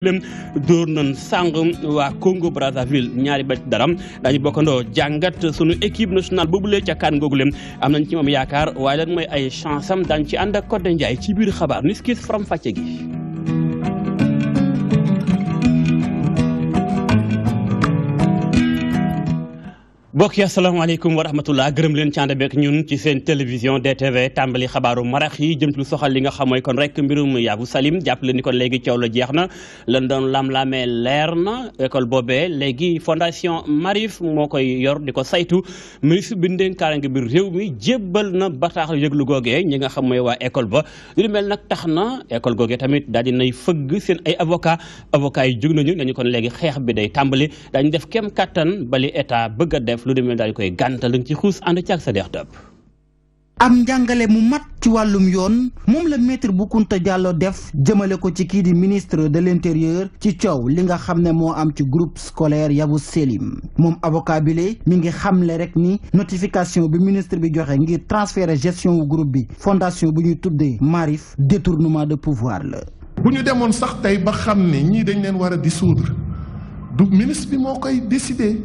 lem dóor nañ sàng waa Congo Brazzaville ñaari ba daram dañu bokkandoo jàngat sunu équipe nationale boobule ca kan googu lem am nañ ci moom yaakaar waaye lan mooy ay chance am dañ ci ànd ak Codé Ndiaye ci biir xabaar ni skis faram fàcce gi. mbokk yi asalaamaaleykum wa rahmatullah gërëm leen ci ànd beek ñun ci seen télévision DTV tàmbali xabaaru marax yi jëm ci lu soxal li nga xam mooy kon rek mbirum Yavuz Salim jàppale ni kon léegi coow la jeex na lan doon lam-lamee leer na école boobee léegi fondation Marif moo koy yor di ko saytu ministre bi ndénkaane bi réew mi jébbal na bataaxal yëglu googee ñi nga xam mooy waa école ba lu mel nag tax na école googee tamit daal di nay fëgg seen ay avocat yi jóg nañu dañu kon léegi xeex bi day tàmbali dañu def kem kattan bali état bëgg a def lu demee daal koy gàntal ci xuus ànd ci ak sa dex dëpp am njàngale mu mat ci wàllum yoon moom la maître Boucounta Diallo def jëmale ko ci kii di ministre de l'intérieur ci coow li nga xam ne moo am ci groupe scolaire Yavuz Salim moom avocat bi le mi ngi xamle rek ni notification bi ministre bi joxe ngir transférer gestion wu groupe bi fondation bu ñuy tuddee Marif détournement de pouvoir la. bu ñu demoon sax tey ba xam ne ñii dañ leen war a dissoudre du ministre bi moo koy décider.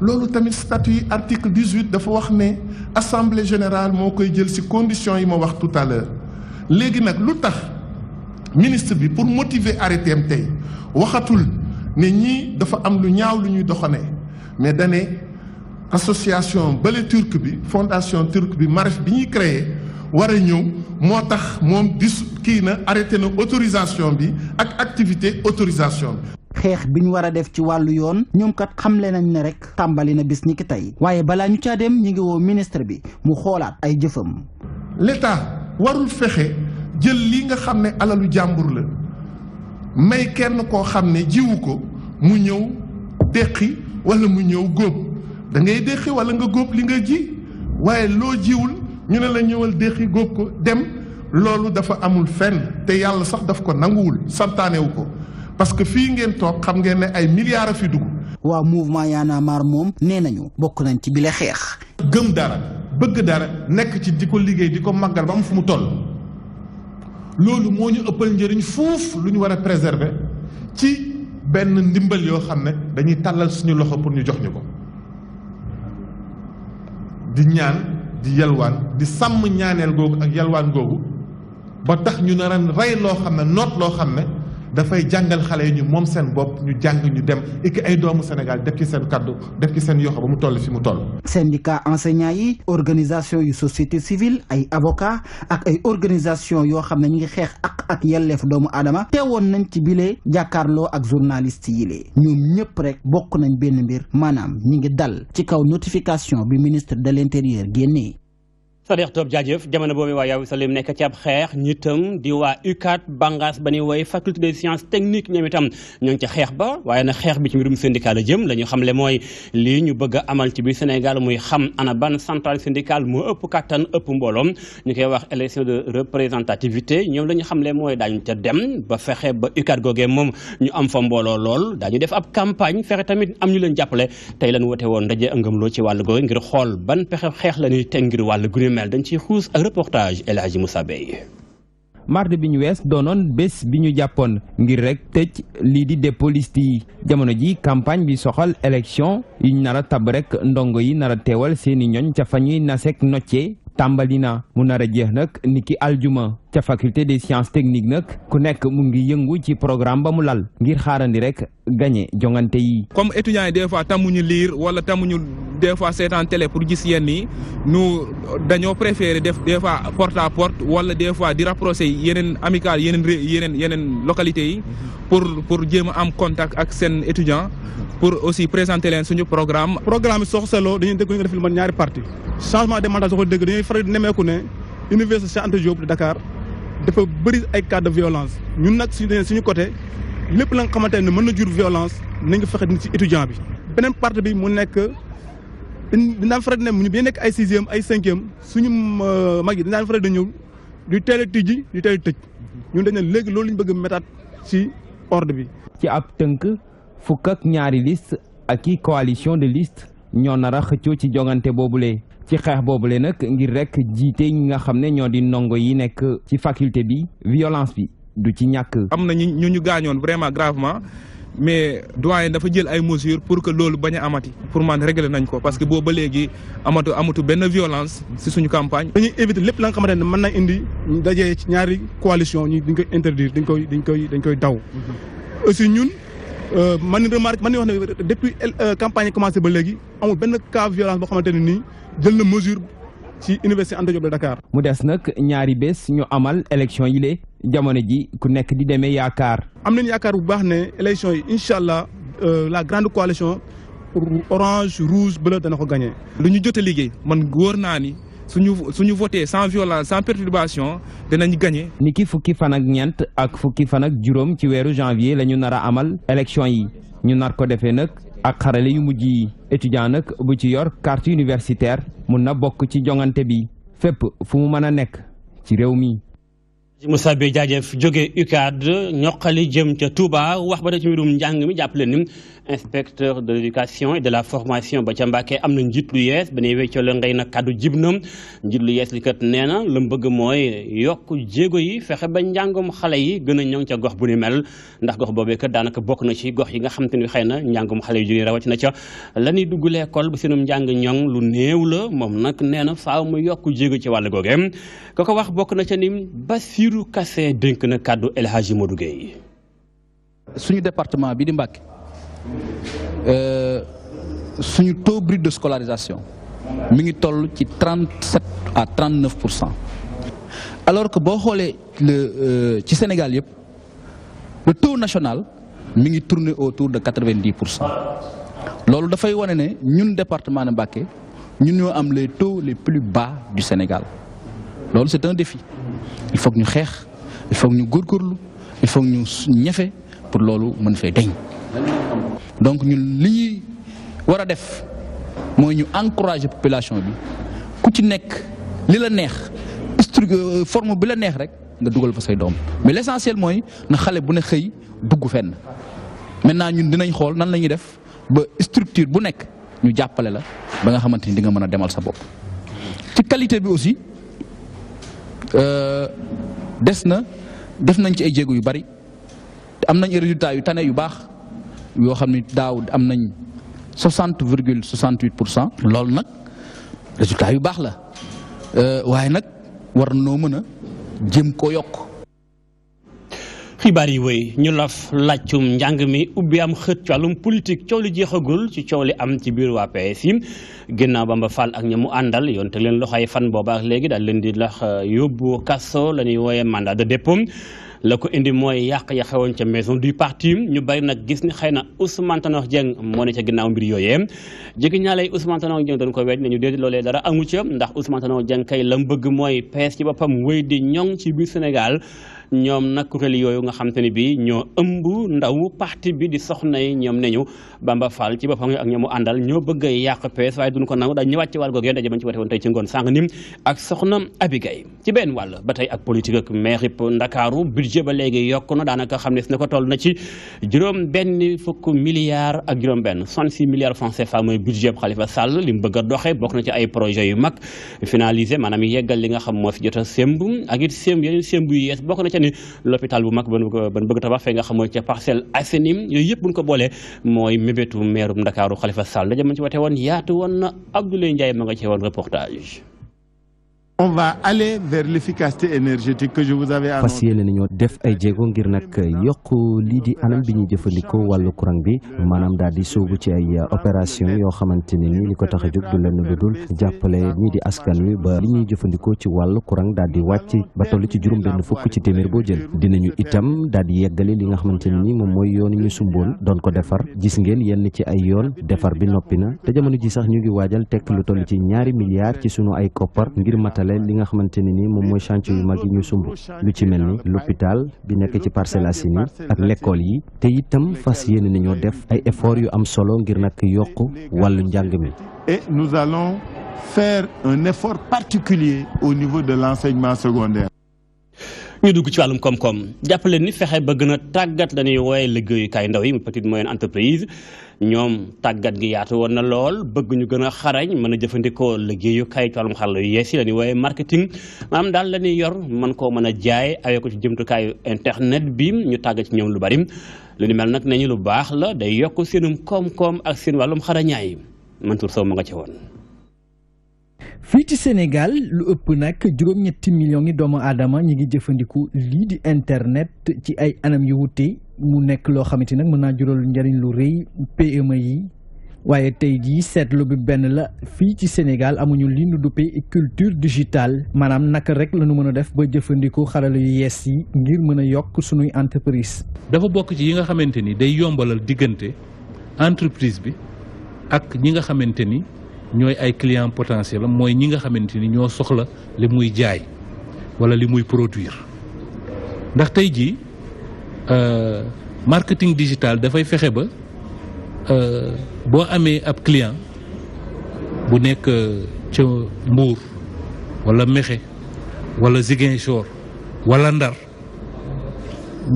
loolu tamit statut article 18 dafa wax ne assemblée générale moo koy jël ci conditions yi ma wax tout à l'heure léegi nag lu tax ministre bi pour motiver arrêté am tey waxatul ne ñii dafa am lu ñaaw lu ñuy doxanee mais dane association bële turque bi fondation turque bi Marif bi ñuy créer war a ñëw moo tax moom kii na arrêté na autorisation bi ak activité autorisation bi. xeex bi ñu war a def ci wàllu yoon ñoom kat xamle nañ ne rek tàmbali na bis ni ki tey waaye balaa ñu caa dem ñu ngi woo ministre bi mu xoolaat ay jëfam. l'État warul fexe jël li nga xam ne alalu jàmbur la may kenn koo xam ne jiwu ko mu ñëw déqi wala mu ñëw góob da ngay déqi wala nga góob li nga ji waaye loo jiwul ñu ne la ñëwal déqi góob ko dem loolu dafa amul fenn te yàlla sax daf ko nanguwul santaanewu ko. parce que fii ngeen toog xam ngeen ne ay milliards a fi dugg. waa mouvement Y'en a marre moom nee nañu bokk nañ ci bile xeex. gëm dara bëgg dara nekk ci di ko liggéey di ko màggal ba mu fu mu toll loolu moo ñu ëppal njëriñ fuuf lu ñu war a préserver ci benn ndimbal yoo xam ne dañuy tàllal suñu loxo pour ñu jox ñu ko di ñaan di yalwaan di sàmm ñaaneel googu ak yalwaan googu ba tax ñu nar a rey loo xam ne noot loo xam ne. dafay jàngal xale yi ñu moom seen bopp ñu jàng ñu dem et ay doomu Sénégal def ci seen kaddu def ci seen yoxo ba mu toll fi mu toll. syndicat enseignants yi organisation yu société civile ay avocats ak ay organisation yoo xam ne ñu ngi xeex ak yelleef doomu aadama teewoon nañ ci bile jàkkaarloo ak journaliste yi lee ñoom ñëpp rek bokk nañ benn mbir maanaam ñi ngi dal ci kaw notification bi ministre de l'intérieur génnee. Sadex Top jaajëf jamono boobu waa Yavuz Salim nekk ci ab xeex ñitam di waa UCAD bàngaas ba ni woy faculté des sciences techniques ñoom itam ñoo ngi ca xeex ba waaye nag xeex bi ci mbirum syndicat la jëm la ñu xamle mooy lii ñu bëgg a amal ci biir Sénégal muy xam ana ban centrale syndicale moo ëpp kattan ëpp mbooloom ñu koy wax élection de représentativité ñoom la ñu xamle mooy daañu ca dem ba fexe ba UCAD googee moom ñu am fa mbooloo lool daañu def ab campagne fexe tamit am ñu leen jàppale tey lan wote woon ndaje ëngamloo ci wàllu googu ngir xool ban pexe xeex la ñuy teg ngir wàllu mel dañ ci xuus ak reportage El Hadji Moussa Bey. mardi bi ñu wees doonoon bés bi ñu jàppoon ngir rek tëj lii di dépôt liste yi jamono ji campagne bi soxal élection yi ñu nar a tab rek ndongo yi nar a teewal seeni ñoñ ca fa ñuy nasek nocce tàmbali na mu nar a jeex nag niki aljuma ca faculté des sciences techniques nag ku nekk mu ngi yëngu ci programme ba mu lal ngir xaarandi rek gagné jongante yi. comme étudiants yi des fois tamuñu lire wala tamuñu des fois seetaan télé pour gis yenn yi nous dañoo préféré def des fois porte à porte wala des fois di rapprocher yeneen amicales yeneen localités yi pour jéem a am contact ak seen étudiants pour aussi présenter leen suñu programme. programme bi soo ko seetloo dañuy dégg nga def lu man ñaari parties changement des mandats soo ko dégg dañuy faral di nemmeeku ne université Cheikh Anta Diop de Dakar dafa bëri ay cas de violence ñun nag suñu côté lépp la nga xamante ne mën na jur violence nañ nga fexe ci étudiant bi. beneen partie bi mu nekk dinaa faral di ne ñu bi nekk ay 6e ay 5e suñu mag yi dinaa faral di ñëw di teel a tijji di teel a tëj ñun dañ ne léegi loolu lañ bëgg a métaat ci ordre bi. ci ab tënk fukk ak ñaari liste ak i coalition de liste ñoo nar a xëccoo ci jongante boobule. ci xeex boobule nag ngir rek jiite ñi nga xam ne ñoo di ndongo yi nekk ci faculté bi violence bi du ci ñàkk. am na ñu gaañoon vraiment gravement mais doyen dafa jël ay mesures pour que loolu bañ a amati pour man régler nañ ko parce que boobu ba léegi amatu benn violence si suñu campagne. dañuy éviter lépp la nga xamante ne mën na indi ñu dajee ci ñaari coalition ñi dañ koy interdire dañ koy daw. aussi ñun man wax ne depuis campagne yi commencé ba léegi amul benn cas violence boo xamante ne nii jël na mesure ci université Anta Diop de Dakar. mu des nag ñaari bés ñu amal élection yi lée jamono ji ku nekk di demee yaakaar. am nañu yaakaar bu baax ne élection yi incha allah la grande coalition pour orange rouge bleu dana ko gagné. lu ñu jot a liggéey man wóor naa ni suñu voté sans violence sans perturbation dinañ gagné. ni ki fukki fan ak ñeent ak fukki fan ak juróom ci weeru janvier la ñu nar a amal élection yi ñu nar ko defee nag ak xarale yu mujj yi étudiant nag bu ci yor carte universitaire mun na bokk ci jongante bi fépp fu mu mën a nekk ci réew mi. Moussa Bey jaajëf jóge UCAD ñoqali jëm ca Touba wax ba da ci mbirum njàng mi jàppale ni inspecteur de l'éducation et de la formation ba ca Mbàkke am na njiit lu yees ba ne weccoo la ngay na kàddu jib na njiit lu yees li kat nee na la mu bëgg mooy yokk jéego yi fexe ba njàngum xale yi gën a ñoŋ ca gox bu ni mel ndax gox boobee kat daanaka bokk na ci gox yi nga xam te ni xëy na njàngum xale yu jógee rawatina ca la ñuy dugg l'école bu seenum njàng ñoŋ lu néew la moom nag nee na faaw mu yokk jéego ci wàll googe ko wax bokk na ca ni Bassirou Kassé dénk na kàddu El Hadji Modou Gueye. suñu département bi di Mbacké suñu taux brut de scolarisation mi ngi toll ci 37 à 39%. alors que boo xoolee ci Sénégal yëpp le taux national mi ngi tourner autour de 90%. loolu dafay wane ne ñun département de Mbacké ñun ñoo am les taux les plus bas du Sénégal loolu c'est un défi. il faut que ñu xeex il faut que ñu góorgóorlu il faut que ñu ñefe pour loolu mën fee deñ donc ñun li ñuy war a def mooy ñu encourager population bi ku ci nekk li la neex forme bi la neex rek nga dugal fa say doom mais l'essentiel mooy na xale bu ne xëy dugg fenn maintenant ñun dinañ xool nan la ñuy def ba structure bu nekk ñu jàppale la ba nga xamante ni di nga mën a demal sa bopp. ci qualité bi aussi def nañ ci ay jéego yu bari am nañ ay résultats yu tane yu baax yoo xam ni daaw am nañ 60,68%. loolu nag résultats yu baax la waaye nag war noo mën a jëm ko yokk. xibaar yi wéy ñu laf laccum njàng mi ubbi am xët ci wàllum politique coow li jeexagul ci coow li am ci biir waa PS yi ginnaaw Bamba Fall ak ña mu àndal yoon te leen loxoy fan booba ak léegi daal leen di lax yóbbu kaso la ñuy wooyee mandat de dépôt la ko indi mooy yàq ya xewoon ca maison du parti ñu bari nag gis ni xëy na Ousmane Tanor Dieng moo ne ca ginnaaw mbir yooyee jege ñaale Ousmane Tanor Dieng dañ ko wedd ne ñu déedéet loolee dara amu ca ndax Ousmane Tanor Dieng kay la mu bëgg mooy PS ci boppam wéy di ñoŋ ci biir Sénégal ñoom nag kuréel yooyu nga xam te ne bii ñoo ëmb ndaw parti bi di soxna yi ñoom ne ñu Bamba Fall ci boppam ak ñoomu àndal ñoo bëgg a yàq PS waaye duñ ko nangu daal ñëwaat ci wàll googu ndaje bañ ci wate woon tey ci ngoon sànq nim ak soxna Abigay ci benn wàll ba tey ak politique ak maire Ndakaaru budget ba léegi yokk na daanaka xam ne si na ko toll na ci $50 milliards ak juróom-benn 66 milliards francs CFA mooy budget bu Khalifa Sall li mu bëgg a doxee bokk na ci ay projets yu mag finalisé maanaam yeggal li nga xam moo fi jot a sémb ak it sémb yeneen sémb yu yees bokk na ca ni l'hôpital bu mag ban bëgg tabax fee nga xam mooy ca Parcelles Assainies yooyu yëpp buñ ko boolee mooy mébétu maire Ndakaaru Khalifa Sall ndaje ma ci wate woon yaatu woon na Abdoulaye Ndiaye ma nga ci woon reportage. On va aller vers l'efficacité énergétique que je vous avais annoncé. fas yéene nañoo def ay jéego ngir nag yokk lii di anam bi ñuy jëfandikoo wàllu courant bi maanaam daal di sóobu ci ay opération yoo xamante ne ni li ko tax a jóg du lenn lu dul jàppale ñii di askan wi ba li ñuy jëfandikoo ci wàllu courant daal di wàcc ba toll ci juróom-benn fukk ci téeméer boo jël dinañu itam daal di yeggale li nga xamante ne ni moom mooy yoon ñu sumboon doon ko defar gis ngeen yenn ci ay yoon defar bi noppi na te jamono ji sax ñu ngi waajal tekk lu toll ci $2 milliards ci sunu ay koppar ngir matale li nga xamante ne ni moom mooy chantier yu mag yi ñu sumb lu ci mel ni l'hôpital bi nekk ci Parcelles Assainies ak l'école yi te itam fas yéene nañoo def ay effort yu am solo ngir nag yokk wàllu njàng mi. Et nous allons faire un effort particulier au niveau de l'enseignement secondaire. ñu dugg ci wàllum koom-koom jàppale ni fexe ba gën a tàggat dañuy wooye liggéeyukaay ndaw yi petite moyenne entreprise ñoom tàggat gi yaatu woon na lool bëgg ñu gën a xarañ mën a jëfandikoo liggéeyukaay ci wàllum xarala yu yees yi la ñuy wooye marketing maanaam daal la ñuy yor mën koo mën a jaay awee ko ci jëmtukaayu internet bi ñu tàggat ci ñoom lu bari lu ni mel nag nañu lu baax la day yokk seenum koom-koom ak seen wàllum xarañaay Mansour Sow ma nga ci woon. fii ci Sénégal lu ëpp nag juróom-ñetti millions yi doomu aadama ñi ngi jëfandiku lii di internet ci ay anam yu wute mu nekk loo xamante nag mën naa jural njariñ lu rëy PME yi waaye tey jii seetlu bi benn la fii ci Sénégal amuñu li nu duppee culture digitale maanaam naka rek la ñu mën a def ba jëfandiku xarala yu yees yi ngir mën a yokk sunuy entreprise. dafa bokk ci yi nga xamante ni day yombalal diggante entreprise bi ak ñi nga xamante ni ñooy ay client potentiel mooy ñi nga xamante ni ñoo soxla li muy jaay wala li muy produire ndax tey jii marketing digital dafay fexe ba boo amee ab client bu nekk ca Mbour wala Mexe wala Ziguinchor wala Ndar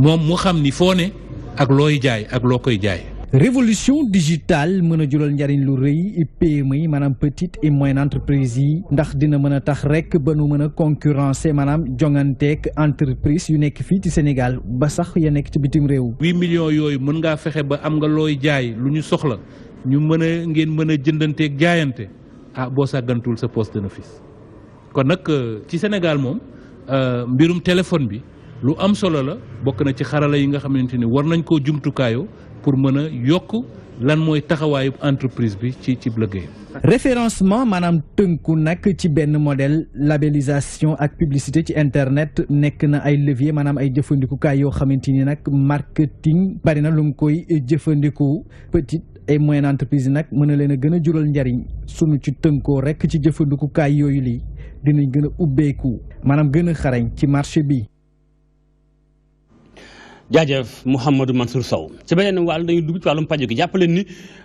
moom mu xam ni foo ne ak looy jaay ak loo koy jaay. révolution digitale mën a jural njariñ lu rëy PME yi maanaam petite et moyenne entreprise yi ndax dina mën a tax rek ba nu mën a concurrencer maanaam jonganteeg entreprise yu nekk fii ci Sénégal ba sax ya nekk ci bitim réew. 8 millions yooyu mën ngaa fexe ba am nga looy jaay lu ñu soxla ñu ngeen mën a jëndanteeg jaayante boo sàggantul sa poste dana fis kon nag ci Sénégal moom mbirum téléphone bi lu am solo la bokk na ci xarala yi nga xamante ni war nañ koo jumtukaayoo pour mën a yokk lan mooy taxawaayu entreprise bi ci liggéey. référencement maanaam tënku nag ci benn modèle labellisation ak publicité ci internet nekk na ay levier maanaam ay jëfandikukaay yoo xamante ni nag marketing bari na lu mu koy jëfandiku petite et moyenne entreprise nag mën na leen a gën a jural njariñ sunu ci tënkoo rek ci jëfandikukaay yooyu lii dinañ gën a ubbeeku maanaam gën a xarañ ci marché bi. jaajëf Mouhamadou Mansour Sow ci beneen wàll dañuy dugg ci wàllum paju gi jàppaleen ni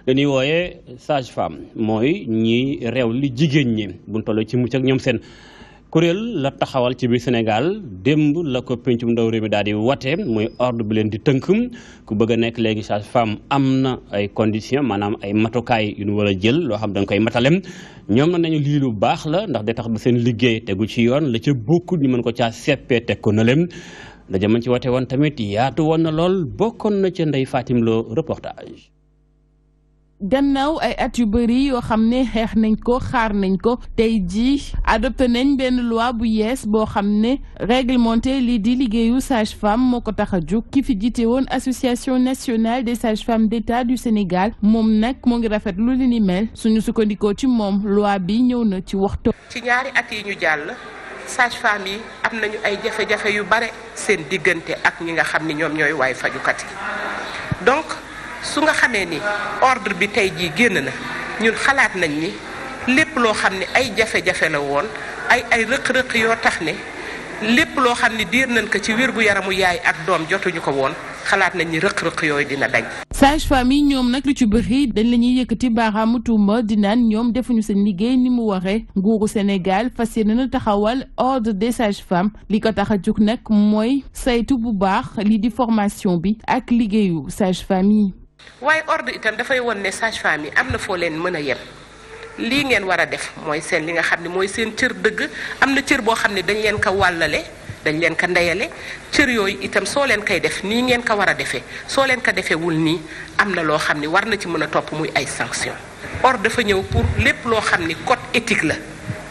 dañuy wooyee sage femme mooy ñi réew li jigéen ñi buñ toll ci mucc ak ñoom seen kuréel la taxawal ci biir Sénégal démb la ko pencum ndaw réew mi daal di wate mooy ordre bi leen di tënk ku bëgg a nekk léegi sage femme am na ay conditions maanaam ay matukaay yu ñu war a jël loo xam da nga koy matalem ñoom na nañu lii lu baax la ndax day tax ba seen liggéey tegu ci yoon la ca bokkul ñu mën ko caa seppee teg ko na leen daja mën ci wate woon tamit yaatu woon na lool bokkoon na ca Ndeye Fatim Lo reportage. gannaaw ay at yu bëri yoo xam ne xeex nañ ko xaar nañ ko tey jii adopté nañ benn loi bu yees boo xam ne réglementé lii di liggéeyu sage-femme moo ko tax a jóg ki fi jiite woon association nationale des sages-femmes d'État du Sénégal moom nag moo ngi rafet lu li ni mel suñu sukkandikoo ci moom loi bi ñëw na ci waxtu. ci ñaari at yi ñu jàll. sage-femme yi am nañu ay jafe-jafe yu bare seen diggante ak ñi nga xam ni ñoom ñooy waay fajukat yi donc su nga xamee ni ordre bi tey jii génn na ñun xalaat nañ ni lépp loo xam ne ay jafe-jafe la woon ay rëq-rëq yoo tax ne lépp loo xam ne diir nañ ko ci wér-gu-yaramu yaay ak doom jotuñu ko woon xalaat nañ ni rëq-rëq yooyu dina dañ. sage-femme yi ñoom nag lu ci bëri dañ la ñuy yëkkati baaraamu tuuma di naan ñoom defuñu seen liggéey ni mu waree nguuru Sénégal fas yéene na taxawal ordre des sages-femmes li ko tax a jóg nag mooy saytu bu baax lii di formation bi ak liggéeyu sage-femme yi. waaye ordre itam dafay won ne sage-femme yi am na foo leen mën a yem lii ngeen war a def mooy seen li nga xam ne mooy seen cër dëgg am na cër boo xam ne dañ leen ko wàllale. dañ leen ko ndeyale cër yooyu itam soo leen koy def nii ngeen ko war a defee soo leen ko defeewul nii am na loo xam ni war na ci mën a topp muy ay sanction ordre dafa ñëw pour lépp loo xam ni code éthique la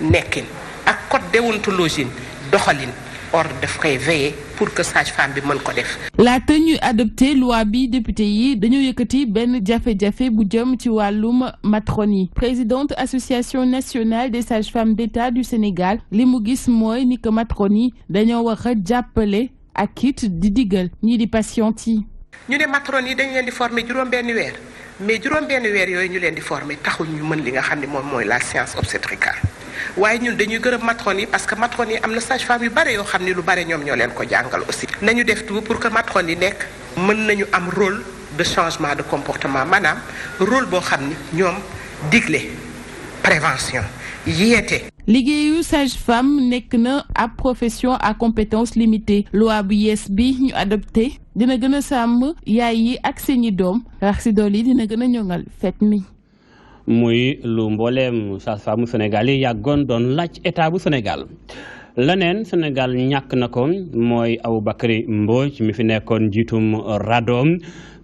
nekkin ak code déontologie doxalin ordre daf koy veiller pour que sage-femme bi mën ko def. laata ñuy adopté loi bi député yi dañoo yëkkati benn jafe-jafe bu jëm ci wàllum matrone yi présidente association nationale des sages-femmes d'État du Sénégal li mu gis mooy ni que matrone yi dañoo war a jàppale ak it di digal ñii di patiente yi. ñu ne matrone yi dañ leen di former juróom-benn weer mais juróom-benn weer yooyu ñu leen di former taxul ñu mën li nga xam ne moom mooy la science obstétricale. waaye ñun dañuy gërëm matrone yi parce que matrone yi am na sage-femme yu bare yoo xam ni lu bare ñoom ñoo leen ko jàngal aussi. nañu def tout pour que matrone yi nekk mën nañu am rôle de changement de comportement maanaam rôle boo xam ni ñoom digle prévention yeete. liggéeyu sage-femme nekk na ab profession à compétence limitée loi bu yees bi ñu adopté dina gën a sàmm yaay yi ak seeni doom rax si dool yi dina gën a ñoŋal fet mi. muy lu mbooleem sage-femme Sénégal yi yàggoon doon laaj état bu Sénégal. leneen Sénégal ñàkk na ko mooy Aboubacry Mbodj mi fi nekkoon njiitum RADDHO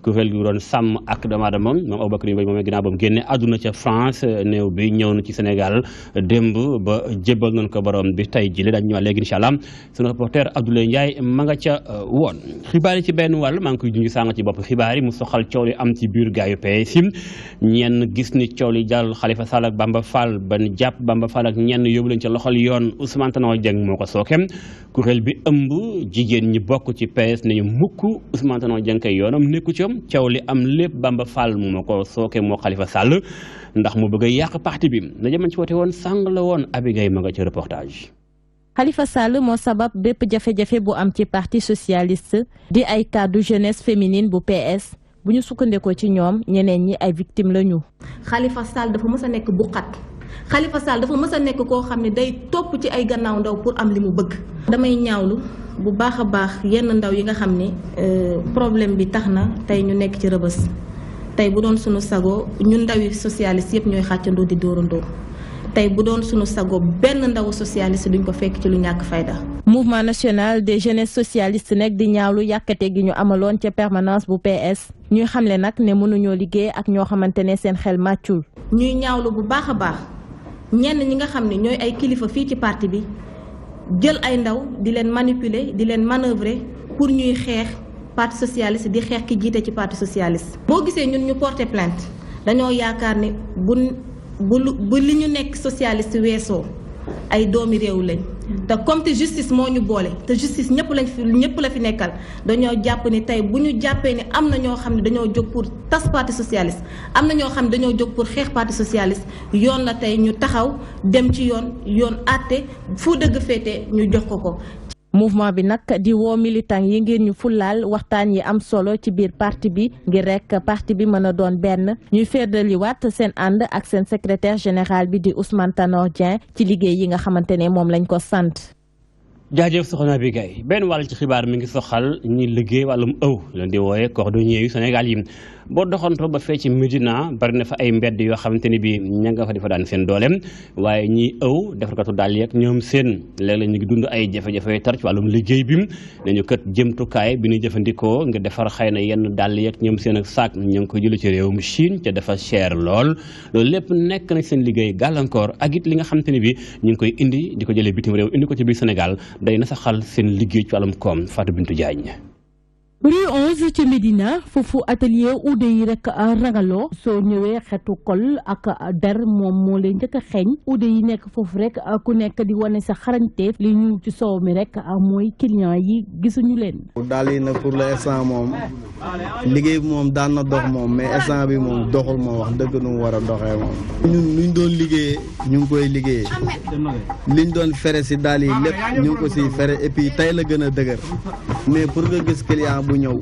kuréel gi doon sàmm ak doomu aadama moom Aboubacry Mbodj moom ginnaaw ba mu génne àdduna ca France néew bi ñëw na ci Sénégal démb ba jébbal nañ ko borom bi tey jii dañu ñëwaat léegi incha allah sunu reporter Abdoulaye Ndiaye ma nga ca woon. xibaar yi ci benn wàll maa ngi koy junj sànq ci bopp xibaar yi mu soxal coow li am ci biir gaayu PS yi ñenn gis ni coow li jàll Khalifa Sall ak Bamba Fall ban jàpp Bamba Fall ak ñenn yóbbu leen ca loxol yoon Ousmane Tanor Dieng moo ko sooke kuréel bi ëmb jigéen ñi bokk ci PS ne ñu mukk Ousmane Tanor Dieng kay yoonam nekku ci coow li am lépp Bamba Fall moo ko sooke moo Khalifa Sall ndax mu bëgg a yàq parti bi na jaman ci woote woon sàng la woon Abigay ma nga ci reportage. Khalifa Sall moo sabab bépp jafe-jafe bu am ci parti socialiste di ay cadre jeunesse féminine bu PS bu ñu sukkandekoo ci ñoom ñeneen ñi ay victime la ñu. Khalifa Sall dafa mës a nekk buqat Khalifa Sall dafa mës a nekk koo xam ne day topp ci ay gannaaw ndaw pour am li mu bëgg. damay ñaawlu bu baax a baax yenn ndaw yi nga xam ne problème bi tax na tey ñu nekk ci rëbës tey bu doon sunu sago ñun ndawi socialiste yëpp ñooy xàccandoo di dóorandoo tey bu doon sunu sago benn ndawu socialiste duñ ko fekk ci lu ñàkk fayda. mouvement national des jeunesses socialistes nekk di ñaawlu yàkkate gi ñu amaloon ca permanence bu PS ñuy xamle nag ne mënuñoo liggéey ak ñoo xamante ne seen xel màccul. ñuy ñaawlu bu baax a baax ñenn ñi nga xam ne ñooy ay kilifa fii ci parti bi jël ay ndaw di leen manipuler di leen manœuvrer pour ñuy xeex parti socialiste di xeex ki jiite ci parti socialiste. boo gisee ñun ñu porter plainte dañoo yaakaar ne bu li ñu nekk socialiste weesoo ay doomi réew lañ te comme te justice moo ñu boole te justice ñëpp la fi nekkal dañoo jàpp ni tey bu ñu jàppee ni am na ñoo xam ne dañoo jóg pour tas parti socialiste am na ñoo xam ne dañoo jóg pour xeex parti socialiste yoon la tey ñu taxaw dem ci yoon àtte fu dëgg féete ñu jox ko. mouvement bi nag di woo militant yi ngir ñu fulaal waxtaan yi am solo ci biir parti bi ngir rek parti bi mën a doon benn ñuy feddaliwaat seen ànd ak seen secrétaire général bi di Ousmane Tanor Dieng ci liggéey yi nga xamante ne moom lañ ko sant. jaajëf soxna bi gay benn wàll ci xibaar mi ngi soxal ñi liggéey wàllum ëw leen di wooye cordonnier yu Sénégal yi boo doxantoo ba fee ci Médina bari na fa ay mbedd yoo xamante ni bi ña nga fa di fa daan seen dooleem waaye ñi ëw defarkatu daal yeeg ñoom seen léeg-léeg ñu ngi dund ay jafe-jafe tar ci wàllum liggéey bi nañu kët jëmtukaay bi ñuy jëfandikoo nga defar xëy na yenn dàll yeeg ñoom seen ak saak ñu ngi ko jëlee ci réewum Chine te dafa cher lool loolu lépp nekk na seen liggéey gàllankoor ak it li nga xamante ni bi ñu ngi koy indi di ko jëlee bitim réew indi ko ci biir Sénégal day na saxal seen liggéey ci wàllum koom Fatou Bintou Diagne. rue 11 ci Médina foofu atelier uude yi rek rangaloo soo ñëwee xetu kol ak der moom moo lay njëkk a xeeñ uude yi nekk foofu rek ku nekk di wane sa xarañteef li ñu ci soow mi rek mooy client yi gisuñu leen. daal yi nag pour l'instant moom liggéey bi moom daan na dox moom mais instant bi moom doxul moom wax dëgg nu mu war a doxee moom. ñun luñ doon liggéeyee ñu ngi koy liggéeyee liñ doon fere si daal yi lépp ñu ngi ko siy fere et puis tey la gën a dëgër mais pour nga gis client bu ñëw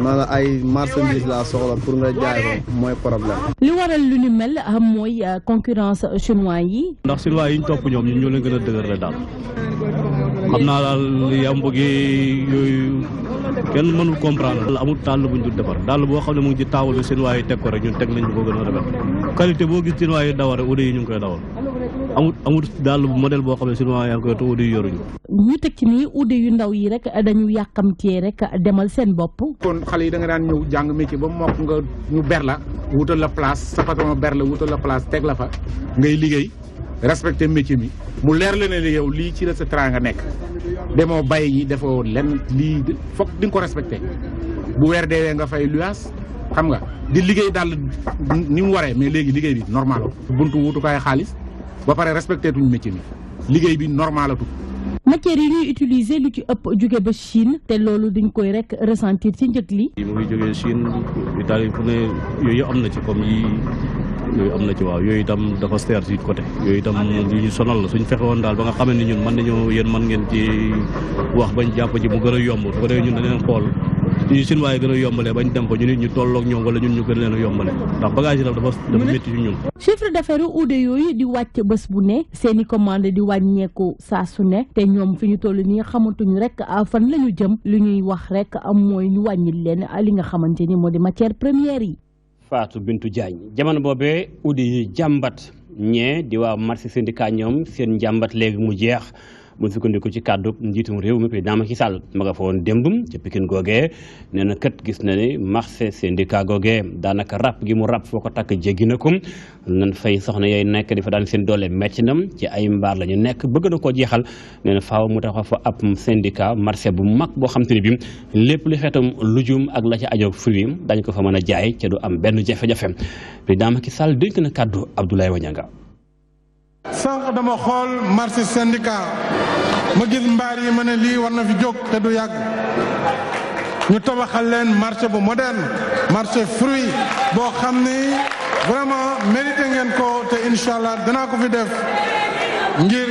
na la ay marchandise la soxla pour nga jaay ko mooy problème. li waral lu ni mel mooy concurrence chinois yi. ndax chinois yi ñu topp ñoom ñun ñoo leen gën a dëgër la daal xam naa daal yamb gi yooyu kenn mënul comprendre. amul dàll bu ñu dul defar dàll boo xam ne mu ngi ci taawul bi chinois yi teg ko rek ñun teg nañ ko gën a rafet qualité boo gis chinois yi dawal rek ude yi ñu ngi koy dawal amul dàll bu modèle boo xam ne chinois yaa ngi koy te ude yi yoruñu. ñu teg ci nii uude yu ndaw yi rek dañu yàkkamtee rek demal seen bopp. kon xale yi da nga daan ñëw jàng métier ba mokk nga ñu ber la wutal la place sa patron ber la wutal la place teg la fa ngay liggéey respecté métier mi mu leer la ne yow lii ci la sa tra nga nekk demoo bay yi defoo lenn lii foog di nga ko respecté bu weer deewee nga fay luyaas xam nga di liggéey daal ni mu waree mais léegi liggéey bi normal buntu wutukaay xaalis ba pare respecté tuñ métier mi liggéey bi normalatu matière yi ñuy utiliser lu ci ëpp jóge ba Chine te loolu duñ koy rek ressentir ci njëg li. mu ngi jógee Chine Italie fu ne yooyu am na ci comme yi yooyu am na ci waaw yooyu itam dafa seer ci côté yooyu itam yu ñu sonal la suñ fexe woon daal ba nga xamante ni ñun mën nañu yéen mën ngeen ci wax bañ jàpp ci mu gën a yomb su ko defee ñun dañu leen xool ñu seen waaye gën a yombalee bañ dem fa ñu nit ñu tolloog ñoom wala ñun ñu gën leen a yombale ndax bagage yi dafa métti ci ñun. chiffre d'affaires uude yooyu di wàcc bés bu ne seeni commande di wàññeeku saa su ne te ñoom fi ñu toll nii xamatuñu rek fan la ñu jëm li ñuy wax rek mooy ñu wàññil leen li nga xamante ni moo di matière première yi. Fatou Bintou Diagne jamono boobee uude yi jàmbat ñee di waa marché syndicat ñoom seen njàmbat léegi mu jeex. bu sukkandiku ci kàddu njiitum réew mi président Macky Sall ma nga fa woon démb ca Pikine googee nee na kat gis na ni marché syndicat googee daanaka rap gi mu rap foo ko takk jéggi na ko nan fay soxna yooyu nekk di fa daan seen doole metti nam ci ay mbaar la ñu nekk bëgg na koo jeexal nee na faaw mu taxaw fa ab syndicat marché bu mag boo xam te ne bi lépp li xeetam lujum ak la ca ajoog fruit dañ ko fa mën a jaay ca du am benn jafe-jafe président Macky Sall dénk na kàddu Abdoulaye Wañanga. sànq dama xool marché syndicat ma gis mbaar yi ma ne lii war na fi jóg te du yàgg ñu tabaxal leen marché bu moderne marché fruit boo xam ni vraiment mérité ngeen ko te incha allah danaa ko fi def ngir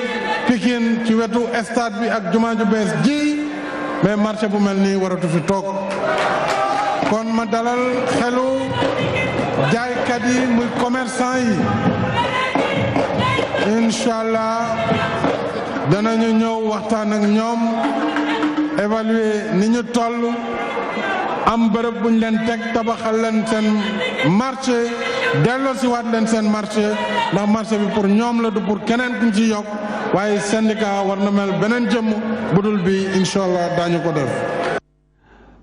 Pikine ci wetu stade bi ak jumaa ju bees ji mais marché bu mel nii waratu fi toog kon ma dalal xelu jaaykat yi muy commerçant yi. Inch'Allah danañu ñëw waxtaan ak ñoom évaluer ni ñu toll am bërëb buñ leen teg tabaxal leen seen marché delloo si waat leen seen marché ndax marché bi pour ñoom la du pour keneen kuñ ci yokk waaye syndicat war na mel beneen jëmm budul bi inch'Allah daañu ko def.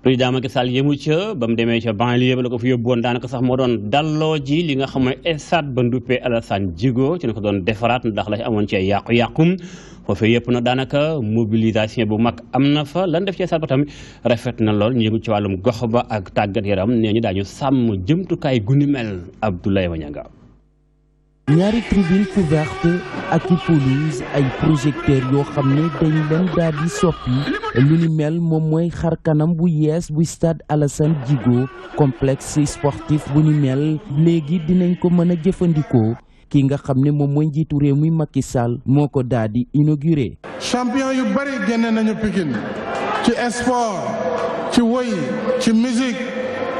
président Macky Sall yemu ca ba mu demee ca banlieue ba la ko fi yóbbuwoon daanaka sax moo doon dalloo ji li nga xam ne stade ba nduppee Alassane Djigo ci la ko doon defaraat ndax la ci amoon ci ay yàqu-yàqum foofee yëpp na daanaka mobilisation bu mag am na fa lan def ci stade ba tamit rafet na lool ñu yëngu ci wàllum gox ba ak tàggat yaram nee ñu daañu sàmm jëmtukaay gu ni mel Abdoulaye Wañanga. ñaari tribune couverte ak i pelouse ay projecteurs yoo xam ne dañ leen daal di soppi lu ni mel moom mooy xar kanam bu yees bu stade Alassane Djigo complexe sportif bu ni mel léegi dinañ ko mën a jëfandikoo ki nga xam ne moom mooy njiitu réew mi Macky Sall moo ko daal di inauguré. champion yu bari génne nañu Pikine ci sport ci woy ci musique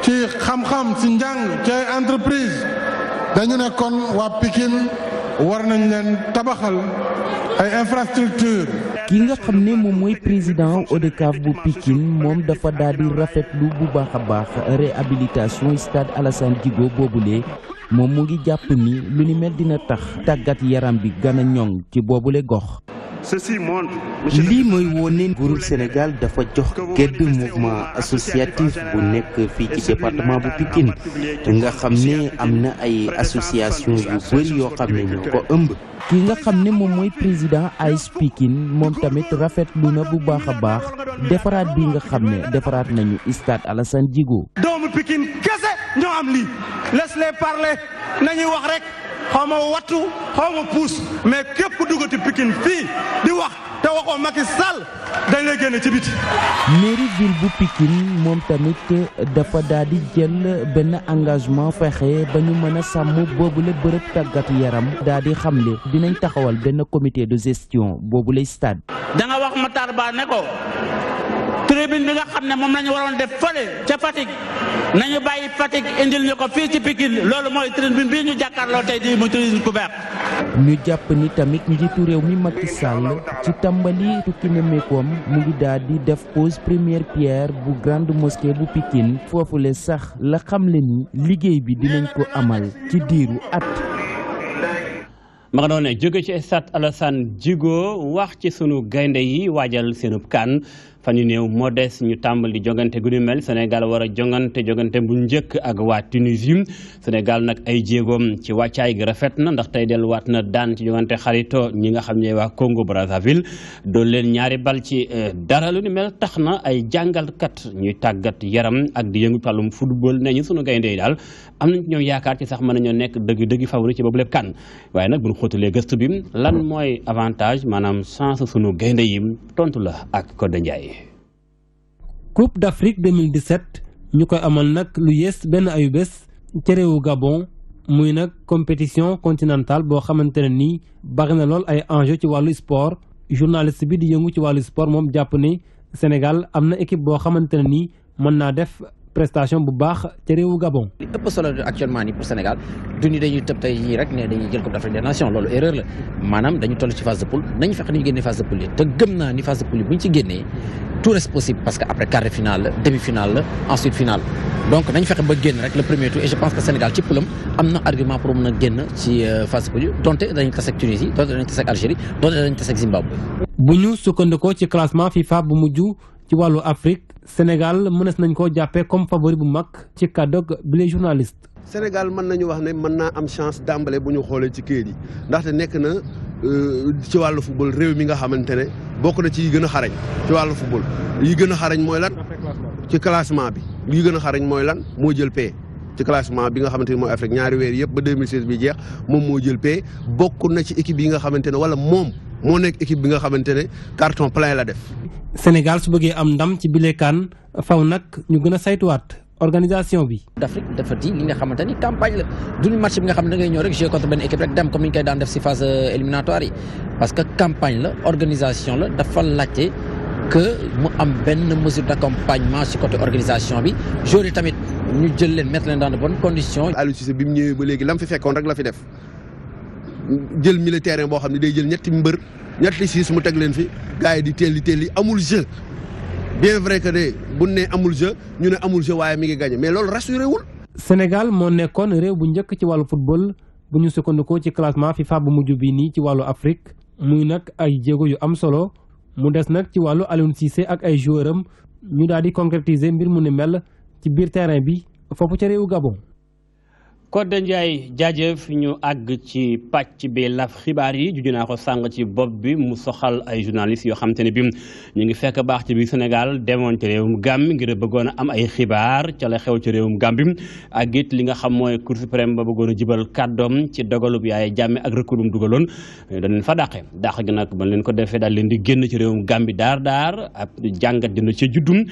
ci xam-xam ci njàng ci ay entreprise dañu ne kon waa Pikine war nañ leen tabaxal ay infrastructure ki nga xam ne moom mooy président ODCAV bu Pikine moom dafa daal di rafetlu bu baax a baax réhabilitation stade Alassane Djigo boobule moom mu ngi jàpp ni lu ni mel dina tax tàggat yaram bi gën a ñoŋ ci boobule gox. lii mooy wone nguurul Sénégal dafa jox gëdd mouvement associatif bu nekk fii ci département bu Pikine nga xam ne am na ay association yu bëri yoo xam ne ñoo ko ëmb. ki nga xam ne moom mooy président AS Pikine moom tamit rafetlu na bu baax a baax defaraat bi nga xam ne defaraat nañu stade Alassane Djigo. doomu Pikine kese ñoo am lii laisse-les parler nañuy wax rek. xaw ma wattu xaw ma puus mais képp ku duggati Pikine fii di wax te waxoo Macky Sall dañ lay génne ci biti. mairie ville bu Pikine moom tamit dafa daal di jël benn engagement fexe ba ñu mën a sàmm boobule bërëb tàggat yaram daal di xamle dinañ taxawal benn comité de gestion boobule stade. da nga wax Matar Ba ne ko tribune bi nga xam ne moom la ñu waroon def fële ca Fatick nañu bàyyi Fatick indil ñu ko fii ci Pikine loolu mooy tribune bii ñu jàkkaarloo tey jii muy tribune couverte. ñu jàpp ni tamit njiitu réew mi Macky Sall ci tàmbali tukki nemmeekoom mu ngi daal di def pose première pierre bu grande mosquée bu Pikine foofule sax la xamle ni liggéey bi dinañ ko amal ci diiru at. ma nga doon ne jóge ci stade Alassane Djigo wax ci sunu gaynde yi waajal seenub kan fan yu néew moo des ñu tàmbali jongante gu ñu mel Sénégal war a jongante bu njëkk ak waa Tunisie Sénégal nag ay jéegoom ci wàccaay gi rafet na ndax tey delluwaat na daan ci jongante xarito ñi nga xam ne waa Congo Brazzaville doon leen ñaari bal ci dara lu ñu mel tax na ay jàngalkat ñuy tàggat yaram ak di yëngu wàllum football ne ñu sunu gaynde yi daal am nañ ci ñoom yaakaar ci sax mën nañoo nekk dëgg favori ci boobu lépp kan waaye nag bu ñu xóotalee gëstu bi lan mooy avantage maanaam chance sunu gaynde yi tontu la ak Codé Ndiaye. Coupe d'Afrique 2017 ñu koy amal nag lu yees benn ayu bés ca réewu Gabon muy nag compétition continentale boo xamante ne nii bari na lool ay enjeu ci wàllu sport journaliste bi di yëngu ci wàllu sport moom jàpp ne Sénégal am na équipe boo xamante ne nii mën naa def prestation bu baax ca réewu Gabon. li ëpp solo actuellement nii pour Sénégal du ni dañuy tëb tey jii rek ne dañuy jël Coupe d'Afrique des Nations loolu erreur la maanaam dañu toll ci phase de poule nañu fexe ni ñu génnee phase de poule yi te gëm naa ni phase de poule yi bu ñu ci génnee tout reste possible parce que après quart de finale la demi-finale la ensuite finale donc nañu fexe ba génn rek le premier tour et je pense que Sénégal ci poulam am na argument pour mën a génn ci phase de poule yi donte dañu tase ak Tunisie donte dañu tase ak Algérie donte dañu tase ak Zimbabwe. bu ñu sukkandikoo ci classement FIFA bu mujj ci wàllu Afrique Sénégal mënees nañ koo jàppee comme favori bu mag ci kàddoog bi les journalistes. Sénégal mën nañu wax ne mën naa am chance d'emblée bu ñu xoolee ci këyit yi ndaxte nekk na ci wàllu football réew mi nga xamante ne bokk na ci yi gën a xarañ ci wàllu football yi gën a xarañ mooy lan ci classement bi yi gën a xarañ mooy lan moo jël paie ci classement bi nga xamante ne mooy Afrique ñaari weer yëpp ba 2016 bi jeex moom moo jël paie bokk na ci équipe yi nga xamante ne wala moom moo nekk équipe bi nga xamante ne carton plein la def. Sénégal su bëggee am ndam ci bile CAN faw nag ñu gën a saytuwaat organisation bi. d'Afrique dafa di li nga xamante ni campagne la du match bi nga xam ne da ngay ñëw rek jouer contre benn équipe rek dem comme ni ñu koy daan def si phase éliminatoire yi parce que campagne la organisation la dafa laajte que mu am benn mesure d'accompagnement ci côté organisation bi joueurs yi tamit ñu jël leen mettre leen dans de bonnes conditions. Aliou Cissé bi mu ñëwee ba léegi la mu fi fekkoon rek la fi def jël militaire boo xam ne day jël ñetti mbër ñetti siis mu teg leen fi gars yi di teel amul jeu. bien vrai que de bu ne amul jeu ñu ne amul jeu waaye mi ngi gagné mais loolu rassuré wul. Sénégal moo nekkoon réew bu njëkk ci wàllu football bu ñu sukkandikoo ci classement FIFA bu mujj bi nii ci wàllu Afrique muy nag ay jéego yu am solo mu des nag ci wàllu Aliou Cissé ak ay joueuram ñu daal di concrétiser mbir mu ni mel ci biir terrain bi foofu ca réewu Gabon. Codé Ndiaye jaajëf ñu àgg ci pàcc bi laf xibaar yi juju naa ko sàng ci bopp bi mu soxal ay journalistes yoo xam te ne bi ñu ngi fekk baax ci biir Sénégal demoon ci réewum Gambie ngir bëggoon a am ay xibaar ca la xew ci réewum Gambie ak it li nga xam mooy Cour suprême ba bëggoon a jibal kàddoom ci dogalub Yaya Jammeh ak recours bu dugaloon dañ leen fa dàqe dàq gi nag ba leen ko defee daal leen di génn ci réewum Gambie daar ab jàngat dina ci juddum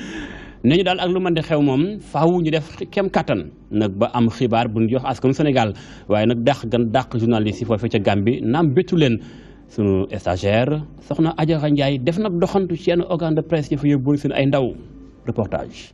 nañu daal ak lu mën di xew moom faaw ñu def kem kattan nag ba am xibaar bu ñu jox askanu Sénégal waaye nag dàq journaliste yi foofee ca Gambie naam bettu leen sunu stagiaire soxna Adjara Ndiaye def nag doxantu ci yenn organe de presse yi fa yóbbu seen ay ndaw reportage.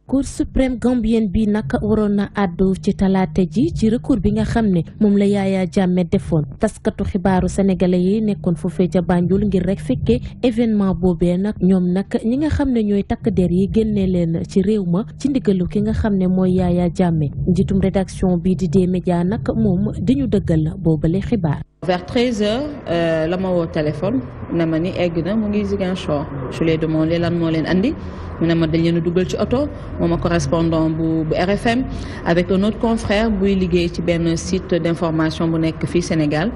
Cour suprême gambienne bi nag waroon na àddu ci talaata ji ci recours bi nga xam ne moom la Yaya Jammeh defoon taskatu xibaaru sénégalais yi nekkoon foofee ca Banjul ngir rek fekkee événement boobee nag ñoom nag ñi nga xam ne ñooy takk der yi génne leen ci réew ma ci ndigalu ki nga xam ne mooy Yaya Jammeh njiitum rédaction bi di D-Média nag moom di ñu dëggal boobale xibaar. Vers 13h la ma woo téléphone ne ma ni egg na mu ngi Ziguinchor je lui ai demandé lan moo leen andi mu ne ma dañ leen a dugal ci oto moom a correspondant bu RFM avec un autre confrère buy liggéey ci benn site d'information bu nekk fii Sénégal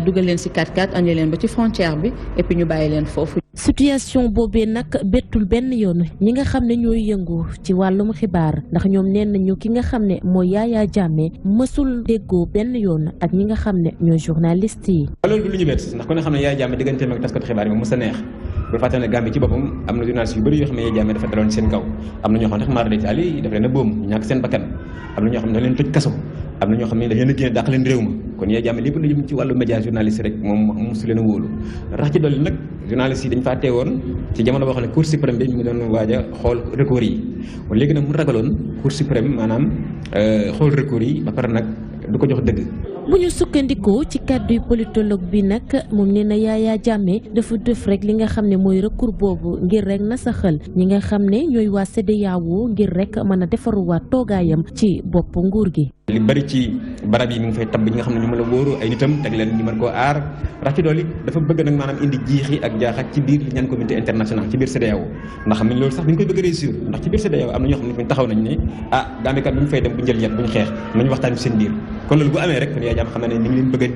dugal leen si 4x4 andi leen ba ci frontière bi et puis ñu bàyyi leen foofu. situation boobee nag bettul benn yoon ñi nga xam ne ñooy yëngu ci wàllum xibaar ndax ñoom nee nañu ki nga xam ne mooy Yaya Jammeh mësul déggoo benn yoon ak ñi nga xam ne ñooy journaliste yi. loolu du lu ñu bett ndax ku ne xam ne Yaya Jammeh digganteem ak taskatu xibaar yi moom mos a neex bu fàtte ne Gambie ci boppam am na journaliste yu bëri yoo xam ne Yaya Jammeh dafa daloon seen kaw am na ñoo xam ne maar d'Italie daf leen a boom ñàkk seen bakkan am na ñoo xam ne da leen tëj kaso am na ñoo xam ne da leen a génne dàq leen réew ma kon Yaya Jammeh lépp lu jëm ci wàllu média journaliste rek moom mosu leen a wóolu rax ci dolli nag journaliste yi dañ faa teewoon ci jamono boo xam ne Cour suprême bi mu ngi doon waaj a xool recours yi kon léegi nag mu ragaloon Cour suprême maanaam xool recours yi ba pare nag du ko jox dëgg. bu ñu sukkandikoo ci kàddu politologue bi nag moom nee na Yaya Jammeh dafa def rek li nga xam ne mooy recours boobu ngir rek nasaxal ñi nga xam ne ñooy waa CEDEAO ngir rek mën a defaruwaat toogaayam ci bopp nguur gi. li bari ci barab yi mi ngi fay tabb ñi nga xam ne ñu mën a wóoru ay nitam teg leen ñu mën koo aar rax ci dool yi dafa bëgg nag maanaam indi jiixi ak jaaxak ci biir li ñaan communauté internationale ci biir CEDEAO ndax xam ne loolu sax bi ñu koy bëgg a réussir ndax ci biir CEDEAO am na ñoo xam ne fi taxaw nañ ne Gambie kat bu ñu fay dem bu njël yet bu ñu xeex nañu waxtaan ci seen biir kon loolu bu amee rek kon Yaya Jammeh xam na ne ni ngi leen bëgg